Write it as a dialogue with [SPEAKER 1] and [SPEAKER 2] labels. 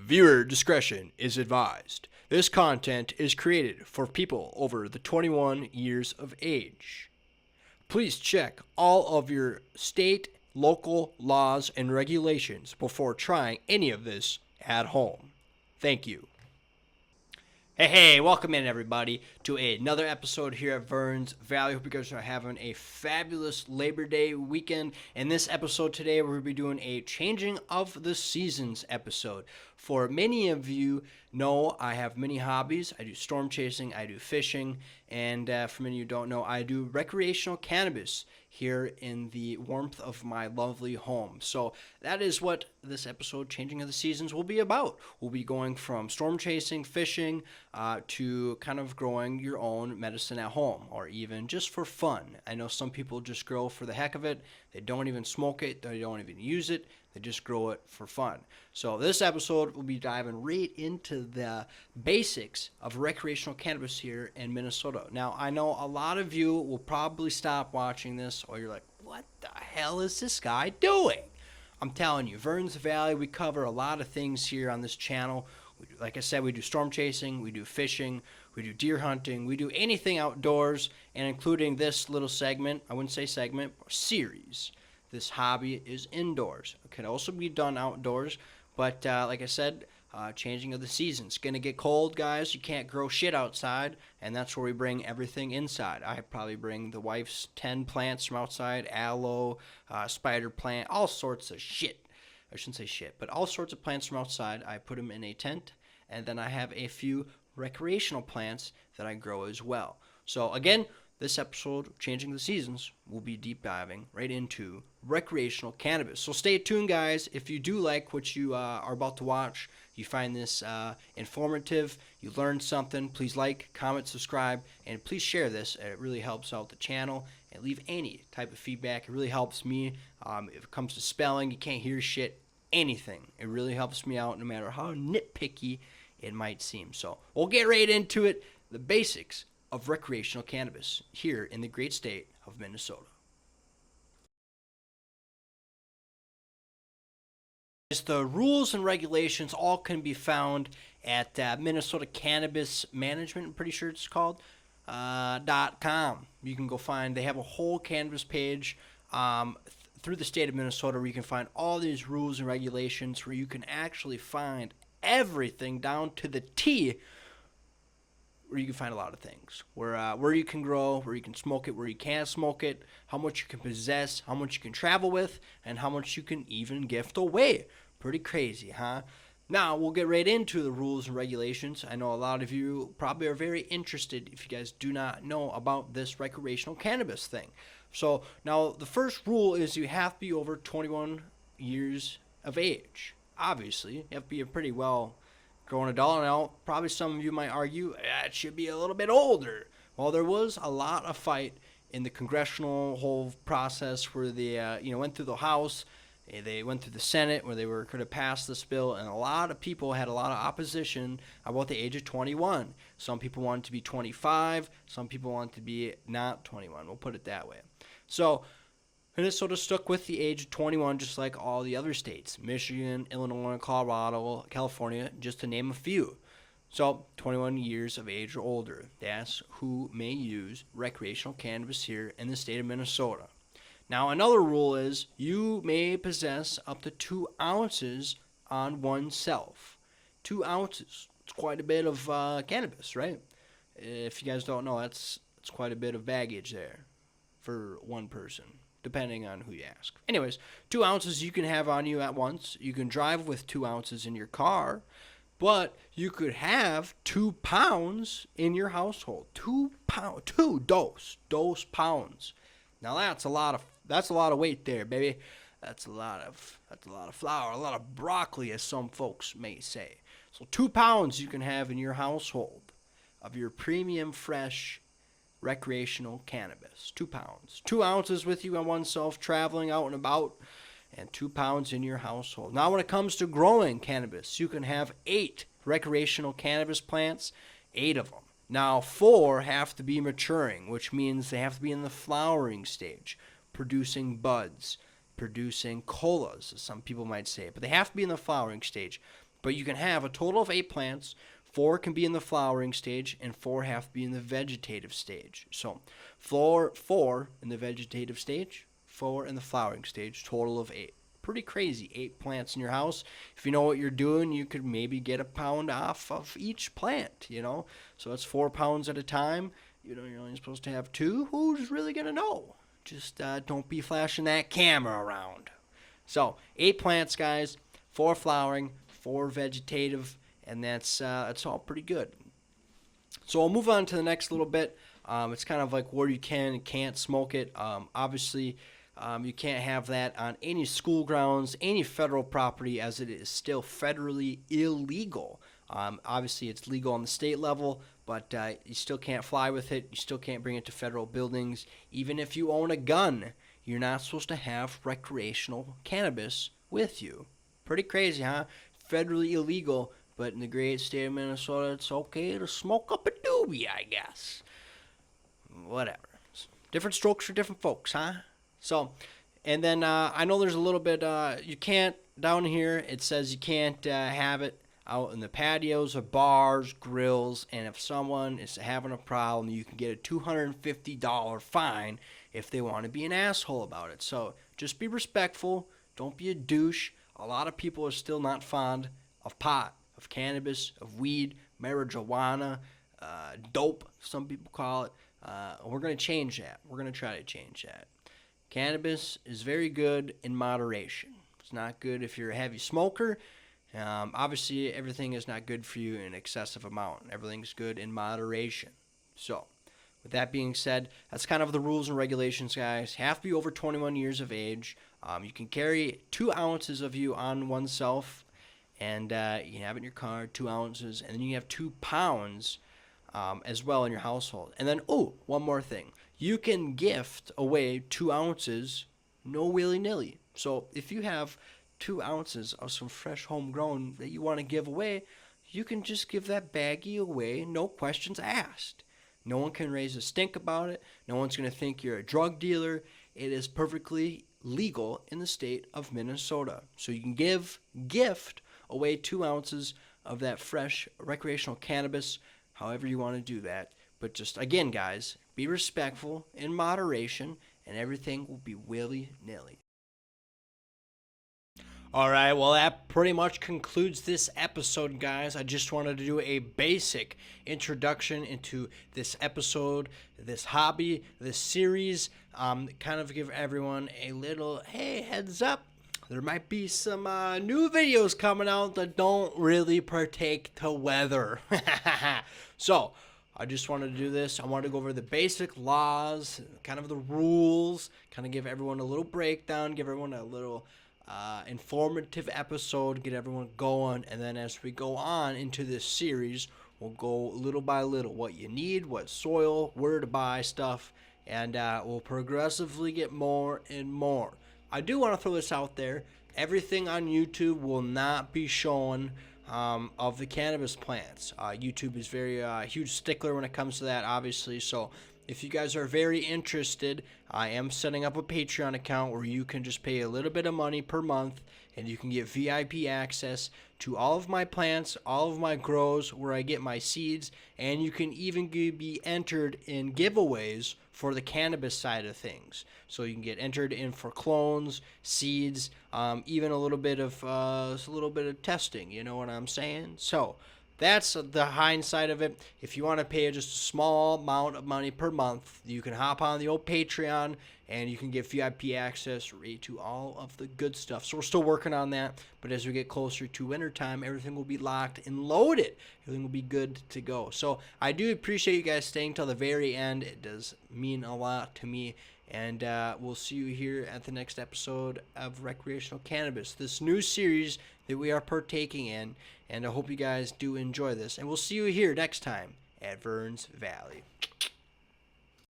[SPEAKER 1] Viewer discretion is advised. This content is created for people over the 21 years of age. Please check all of your state, local laws and regulations before trying any of this at home. Thank you. Hey, welcome in everybody to another episode here at Verns Valley. Hope you guys are having a fabulous Labor Day weekend. In this episode today, we're going to be doing a Changing of the Seasons episode. For many of you know, I have many hobbies. I do storm chasing, I do fishing, and for many of you who don't know, I do recreational cannabis here in the warmth of my lovely home. So that is what this episode, Changing of the Seasons, will be about. We'll be going from storm chasing, fishing, to kind of growing your own medicine at home, or even just for fun. I know some people just grow for the heck of it. They don't even smoke it. They don't even use it. They just grow it for fun. So this episode will be diving right into the basics of recreational cannabis here in Minnesota. Now, I know a lot of you will probably stop watching this, or you're like, what the hell is this guy doing? I'm telling you, Verns Valley, we cover a lot of things here on this channel. Like I said, we do storm chasing, we do fishing, we do deer hunting, we do anything outdoors, and including this little segment, I wouldn't say segment, or series. This hobby is indoors. It can also be done outdoors, but like I said, changing of the seasons. It's going to get cold, guys. You can't grow shit outside, and that's where we bring everything inside. I probably bring the wife's 10 plants from outside, aloe, spider plant, all sorts of shit. I shouldn't say shit, but all sorts of plants from outside. I put them in a tent, and then I have a few recreational plants that I grow as well. So again, this episode, Changing the Seasons, will be deep diving right into recreational cannabis. So stay tuned, guys. If you do like what you are about to watch, you find this informative, you learned something, please like, comment, subscribe, and please share this. It really helps out the channel. And leave any type of feedback. It really helps me. If it comes to spelling, you can't hear shit, anything. It really helps me out no matter how nitpicky it might seem. So we'll get right into it. The basics of recreational cannabis here in the great state of Minnesota. The rules and regulations all can be found at Minnesota Cannabis Management, I'm pretty sure it's called, .com. You can go find, they have a whole cannabis page through the state of Minnesota where you can find all these rules and regulations, where you can actually find everything down to the T, where you can find a lot of things, where you can grow, where you can smoke it, where you can't smoke it, how much you can possess, how much you can travel with, and how much you can even gift away. Pretty crazy, huh? Now, we'll get right into the rules and regulations. I know a lot of you probably are very interested if you guys do not know about this recreational cannabis thing. So, now, the first rule is you have to be over 21 years of age. Obviously, you have to be a pretty well-grown adult. Now, probably some of you might argue, it should be a little bit older. Well, there was a lot of fight in the congressional whole process where they went through the House. They went through the Senate where they could have passed this bill, and a lot of people had a lot of opposition about the age of 21. Some people wanted to be 25. Some people wanted to be not 21. We'll put it that way. So Minnesota stuck with the age of 21 just like all the other states. Michigan, Illinois, Colorado, California, just to name a few. So 21 years of age or older. That's who may use recreational cannabis here in the state of Minnesota. Now, another rule is you may possess up to 2 ounces on oneself. 2 ounces. It's quite a bit of cannabis, right? If you guys don't know, that's quite a bit of baggage there for one person, depending on who you ask. Anyways, 2 ounces you can have on you at once. You can drive with 2 ounces in your car, but you could have 2 pounds in your household. 2 pounds, dose pounds. Now that's a lot of weight there, baby. That's a lot of flour, a lot of broccoli, as some folks may say. So 2 pounds you can have in your household of your premium fresh recreational cannabis. 2 pounds. 2 ounces with you on oneself, traveling out and about, and 2 pounds in your household. Now when it comes to growing cannabis, you can have 8 recreational cannabis plants, 8 of them. Now, 4 have to be maturing, which means they have to be in the flowering stage, producing buds, producing colas, as some people might say. But they have to be in the flowering stage. But you can have a total of 8 plants. 4 can be in the flowering stage, and 4 have to be in the vegetative stage. So, 4 in the vegetative stage, 4 in the flowering stage, total of 8. Pretty crazy, 8 plants in your house. If you know what you're doing, you could maybe get a pound off of each plant, So it's 4 pounds at a time. You're only supposed to have 2. Who's really going to know? Just don't be flashing that camera around. So, 8 plants, guys, 4 flowering, 4 vegetative, and that's all pretty good. So I'll move on to the next little bit. It's kind of like where you can and can't smoke it. Obviously, you can't have that on any school grounds, any federal property, as it is still federally illegal. Obviously, it's legal on the state level, but you still can't fly with it. You still can't bring it to federal buildings. Even if you own a gun, you're not supposed to have recreational cannabis with you. Pretty crazy, huh? Federally illegal, but in the great state of Minnesota, it's okay to smoke up a doobie, I guess. Whatever. Different strokes for different folks, huh? So, and then I know there's a little bit, you can't, down here, it says you can't have it out in the patios or bars, grills, and if someone is having a problem, you can get a $250 fine if they want to be an asshole about it. So, just be respectful. Don't be a douche. A lot of people are still not fond of pot, of cannabis, of weed, marijuana, dope, some people call it. We're going to change that. We're going to try to change that. Cannabis is very good in moderation. It's not good if you're a heavy smoker. Obviously, everything is not good for you in excessive amount. Everything's good in moderation. So, with that being said, that's kind of the rules and regulations, guys. Have to be over 21 years of age. You can carry 2 ounces of you on oneself, and you can have it in your car, 2 ounces, and then you have 2 pounds as well in your household. And then, one more thing. You can gift away 2 ounces, no willy-nilly. So if you have 2 ounces of some fresh homegrown that you want to give away, you can just give that baggie away, no questions asked. No one can raise a stink about it. No one's going to think you're a drug dealer. It is perfectly legal in the state of Minnesota. So you can gift away 2 ounces of that fresh recreational cannabis, however you want to do that. But just, again, guys, be respectful in moderation, and everything will be willy-nilly. All right, well, that pretty much concludes this episode, guys. I just wanted to do a basic introduction into this episode, this hobby, this series, kind of give everyone a little, hey, heads up. There might be some new videos coming out that don't really partake to weather. So, I just wanted to do this. I wanted to go over the basic laws, kind of the rules, kind of give everyone a little breakdown, give everyone a little informative episode, get everyone going, and then as we go on into this series, we'll go little by little, what you need, what soil, where to buy stuff, and we'll progressively get more and more. I do want to throw this out there. Everything on YouTube will not be showing of the cannabis plants. YouTube is very huge stickler when it comes to that, obviously, so if you guys are very interested, I am setting up a Patreon account where you can just pay a little bit of money per month and you can get VIP access to all of my plants, all of my grows where I get my seeds, and you can even be entered in giveaways for the cannabis side of things. So you can get entered in for clones, seeds, even a little bit of testing, you know what I'm saying? So that's the hindsight of it. If you want to pay just a small amount of money per month, you can hop on the old Patreon and you can get VIP access to all of the good stuff. So we're still working on that, but as we get closer to wintertime, everything will be locked and loaded. Everything will be good to go. So I do appreciate you guys staying till the very end. It does mean a lot to me. And we'll see you here at the next episode of Recreational Cannabis, this new series that we are partaking in. And I hope you guys do enjoy this. And we'll see you here next time at Verns Valley.